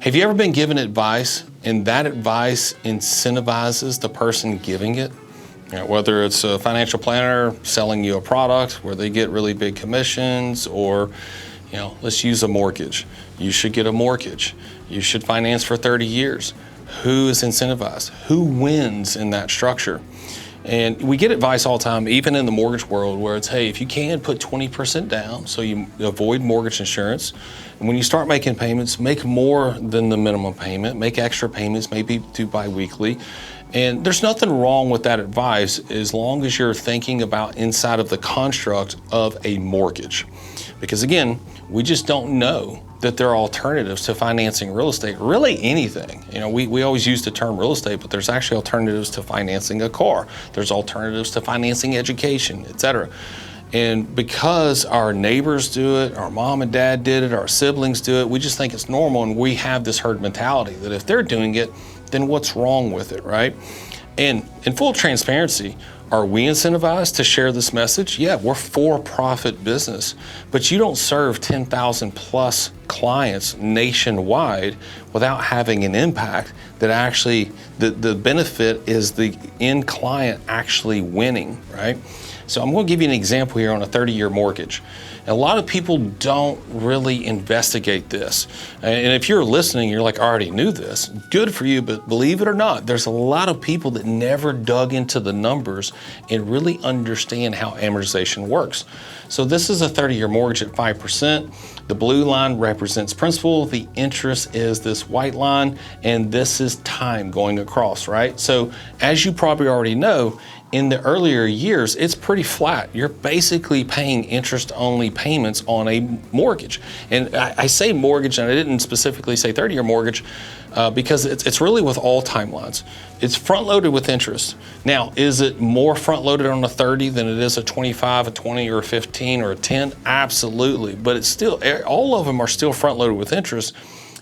Have you ever been given advice and that advice incentivizes the person giving it? You know, whether it's a financial planner selling you a product where they get really big commissions, or, you know, let's use a mortgage. You should get a mortgage. You should finance for 30 years. Who is incentivized? Who wins in that structure? And we get advice all the time, even in the mortgage world, where it's, hey, if you can, put 20% down so you avoid mortgage insurance. And when you start making payments, make more than the minimum payment, make extra payments, maybe do biweekly. And there's nothing wrong with that advice as long as you're thinking about inside of the construct of a mortgage. Because again, we just don't know that there are alternatives to financing real estate, really anything. You know, we always use the term real estate, but there's actually alternatives to financing a car. There's alternatives to financing education, et cetera. And because our neighbors do it, our mom and dad did it, our siblings do it, we just think it's normal, and we have this herd mentality that if they're doing it, then what's wrong with it, right? And in full transparency, are we incentivized to share this message? Yeah, we're for-profit business, but you don't serve 10,000 plus clients nationwide without having an impact that actually, the benefit is the end client actually winning, right? So I'm going to give you an example here on a 30-year mortgage. A lot of people don't really investigate this. And if you're listening, you're like, I already knew this. Good for you, but believe it or not, there's a lot of people that never dug into the numbers and really understand how amortization works. So this is a 30-year mortgage at 5%. The blue line represents principal. The interest is this white line, and this is time going across, right? So as you probably already know, in the earlier years, it's pretty flat. You're basically paying interest-only payments on a mortgage. And I say mortgage, and I didn't specifically say 30-year mortgage, because it's really with all timelines. It's front-loaded with interest. Now, is it more front-loaded on a 30 than it is a 25, a 20, or a 15, or a 10? Absolutely, but it's still, all of them are still front-loaded with interest,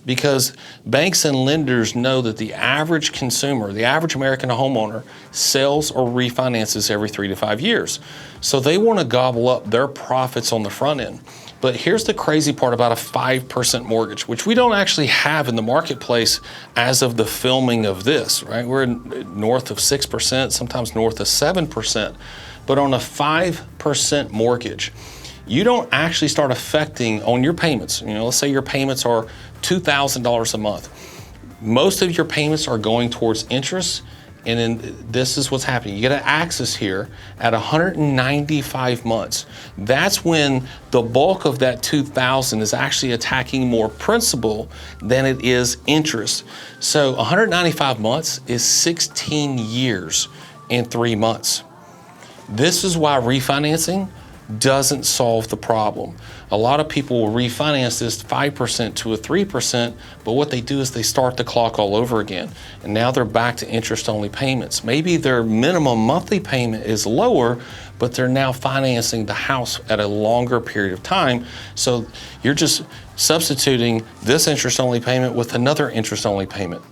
because banks and lenders know that the average consumer, the average American homeowner, sells or refinances every 3 to 5 years. So they want to gobble up their profits on the front end. But here's the crazy part about a 5% mortgage, which we don't actually have in the marketplace as of the filming of this, right? We're north of 6%, sometimes north of 7%. But on a 5% mortgage, you don't actually start affecting on your payments. You know, let's say your payments are $2,000 a month. Most of your payments are going towards interest, and then this is what's happening. You get an access here at 195 months. That's when the bulk of that $2,000 is actually attacking more principal than it is interest. So 195 months is 16 years and 3 months. This is why refinancing doesn't solve the problem. A lot of people will refinance this 5% to a 3%, but what they do is they start the clock all over again. And now they're back to interest-only payments. Maybe their minimum monthly payment is lower, but they're now financing the house at a longer period of time. So you're just substituting this interest-only payment with another interest-only payment.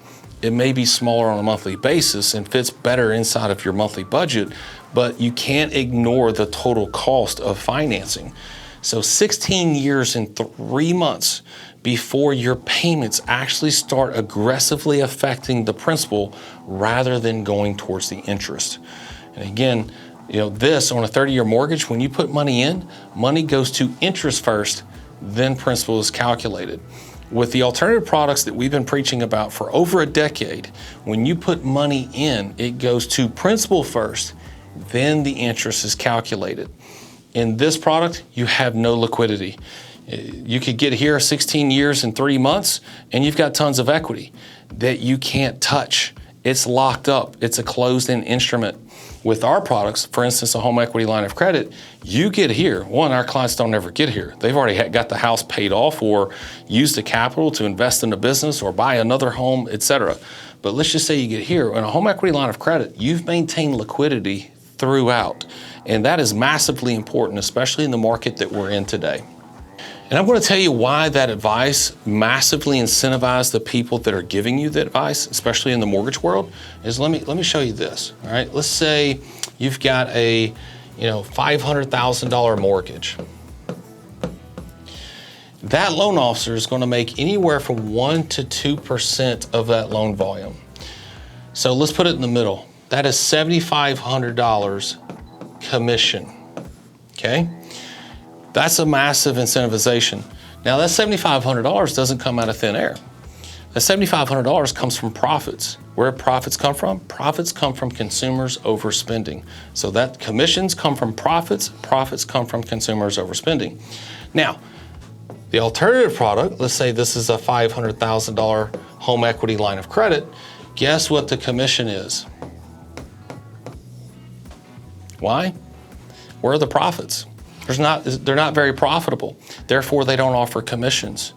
It may be smaller on a monthly basis and fits better inside of your monthly budget, but you can't ignore the total cost of financing. So 16 years and 3 months before your payments actually start aggressively affecting the principal rather than going towards the interest. And again, you know, this on a 30-year mortgage, when you put money in, money goes to interest first, then principal is calculated. With the alternative products that we've been preaching about for over a decade, when you put money in, it goes to principal first, then the interest is calculated. In this product, you have no liquidity. You could get here 16 years and 3 months, and you've got tons of equity that you can't touch. It's locked up. It's a closed-end instrument. With our products, for instance, a home equity line of credit, you get here. One, our clients don't ever get here. They've already got the house paid off or used the capital to invest in a business or buy another home, etc. But let's just say you get here. In a home equity line of credit, you've maintained liquidity throughout. And that is massively important, especially in the market that we're in today. And I'm going to tell you why that advice massively incentivizes the people that are giving you the advice, especially in the mortgage world, is let me show you this. All right, let's say you've got a $500,000 mortgage. that loan officer is going to make anywhere from 1 to 2% of that loan volume. So let's put it in the middle. That is $7,500 commission, okay? That's a massive incentivization. Now that $7,500 doesn't come out of thin air. That $7,500 comes from profits. Where profits come from? Profits come from consumers overspending. So that commissions come from profits, profits come from consumers overspending. Now, the alternative product, let's say this is a $500,000 home equity line of credit. Guess what the commission is? Why? Where are the profits? They're not very profitable. Therefore, they don't offer commissions.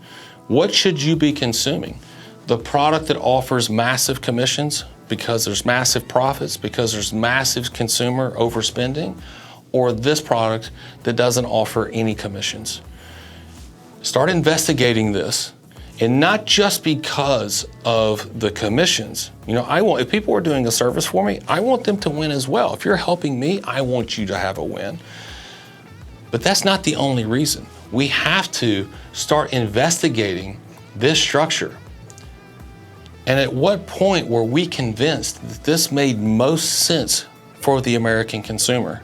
What should you be consuming? The product that offers massive commissions because there's massive profits, because there's massive consumer overspending, or this product that doesn't offer any commissions? Start investigating this, and not just because of the commissions. You know, if people are doing a service for me, I want them to win as well. If you're helping me, I want you to have a win. But that's not the only reason. We have to start investigating this structure. And at what point were we convinced that this made most sense for the American consumer?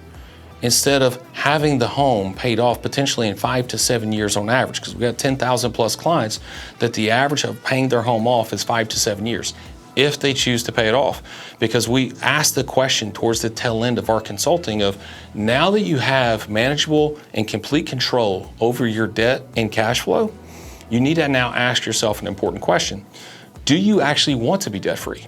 Instead of having the home paid off potentially in 5 to 7 years on average, because we've got 10,000 plus clients that the average of paying their home off is 5 to 7 years, if they choose to pay it off. Because we asked the question towards the tail end of our consulting of, now that you have manageable and complete control over your debt and cash flow, you need to now ask yourself an important question. Do you actually want to be debt-free?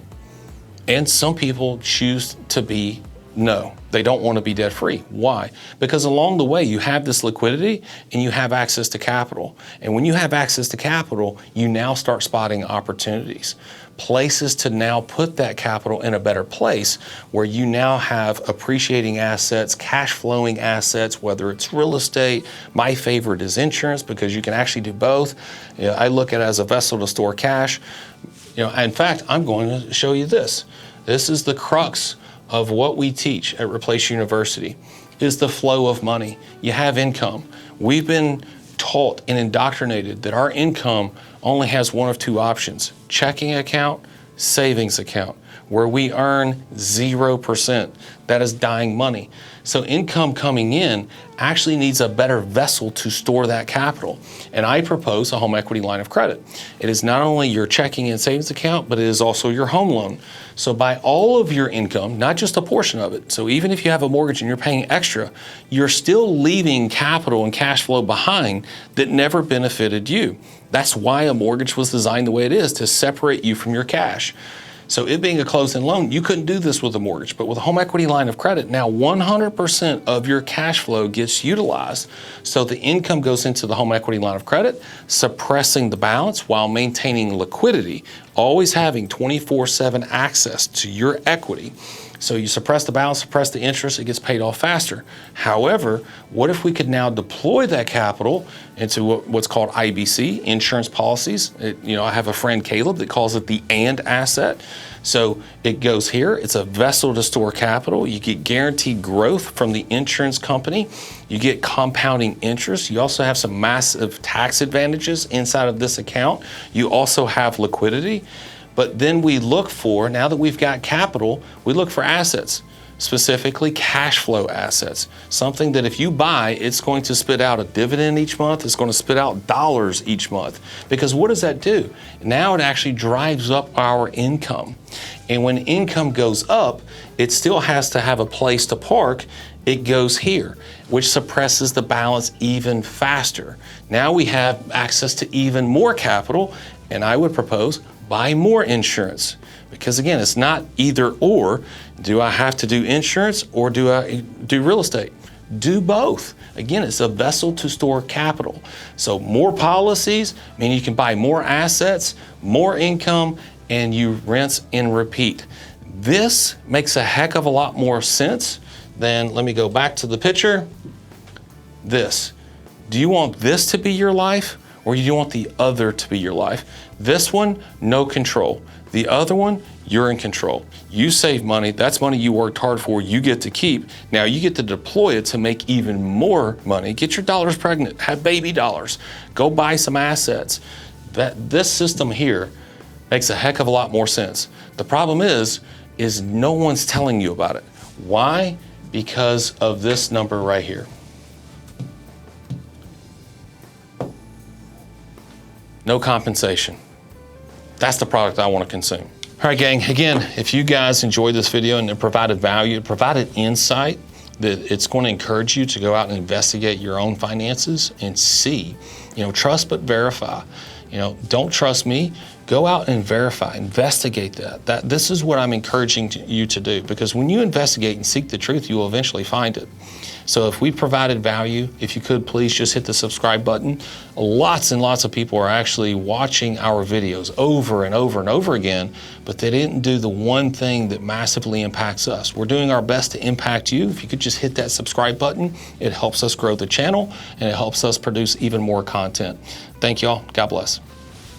And some people choose to be no, they don't want to be debt-free. Why? Because along the way, you have this liquidity and you have access to capital. And when you have access to capital, you now start spotting opportunities, places to now put that capital in a better place where you now have appreciating assets, cash flowing assets, whether it's real estate. My favorite is insurance because you can actually do both. You know, I look at it as a vessel to store cash. You know, in fact, I'm going to show you this. This is the crux of what we teach at Replace University, is the flow of money. You have income. We've been taught and indoctrinated that our income only has one of two options: checking account, savings account, where we earn 0%. That is dying money. So income coming in actually needs a better vessel to store that capital. And I propose a home equity line of credit. It is not only your checking and savings account, but it is also your home loan. So by all of your income, not just a portion of it. So even if you have a mortgage and you're paying extra, you're still leaving capital and cash flow behind that never benefited you. That's why a mortgage was designed the way it is, to separate you from your cash. So it being a closed-end loan, you couldn't do this with a mortgage, but with a home equity line of credit, now 100% of your cash flow gets utilized. So the income goes into the home equity line of credit, suppressing the balance while maintaining liquidity, always having 24/7 access to your equity. So you suppress the balance, suppress the interest, it gets paid off faster. However, what if we could now deploy that capital into what's called IBC, insurance policies? I have a friend, Caleb, that calls it the and asset. So it goes here, it's a vessel to store capital. You get guaranteed growth from the insurance company. You get compounding interest. You also have some massive tax advantages inside of this account. You also have liquidity. But then we look for, now that we've got capital, we look for assets, specifically cash flow assets. Something that if you buy, it's going to spit out a dividend each month, it's going to spit out dollars each month. Because what does that do? Now it actually drives up our income. And when income goes up, it still has to have a place to park. It goes here, which suppresses the balance even faster. Now we have access to even more capital, and I would propose buy more insurance. Because again, it's not either or. Do I have to do insurance or do I do real estate? Do both. Again, it's a vessel to store capital. So more policies mean you can buy more assets, more income, and you rinse and repeat. This makes a heck of a lot more sense than, let me go back to the picture, this. Do you want this to be your life? or you want the other to be your life. This one, no control. The other one, you're in control. You save money, that's money you worked hard for, you get to keep. Now you get to deploy it to make even more money. Get your dollars pregnant, have baby dollars, go buy some assets. This system here makes a heck of a lot more sense. The problem is no one's telling you about it. Why? Because of this number right here. No compensation. That's the product I want to consume. All right, gang, again, if you guys enjoyed this video and it provided value, it provided insight, that it's going to encourage you to go out and investigate your own finances and see, trust but verify. Don't trust me, go out and verify, investigate that. This is what I'm encouraging you to do, because when you investigate and seek the truth, you will eventually find it. So if we provided value, if you could please just hit the subscribe button. Lots and lots of people are actually watching our videos over and over and over again, but they didn't do the one thing that massively impacts us. We're doing our best to impact you. If you could just hit that subscribe button, it helps us grow the channel and it helps us produce even more content. Thank y'all. God bless.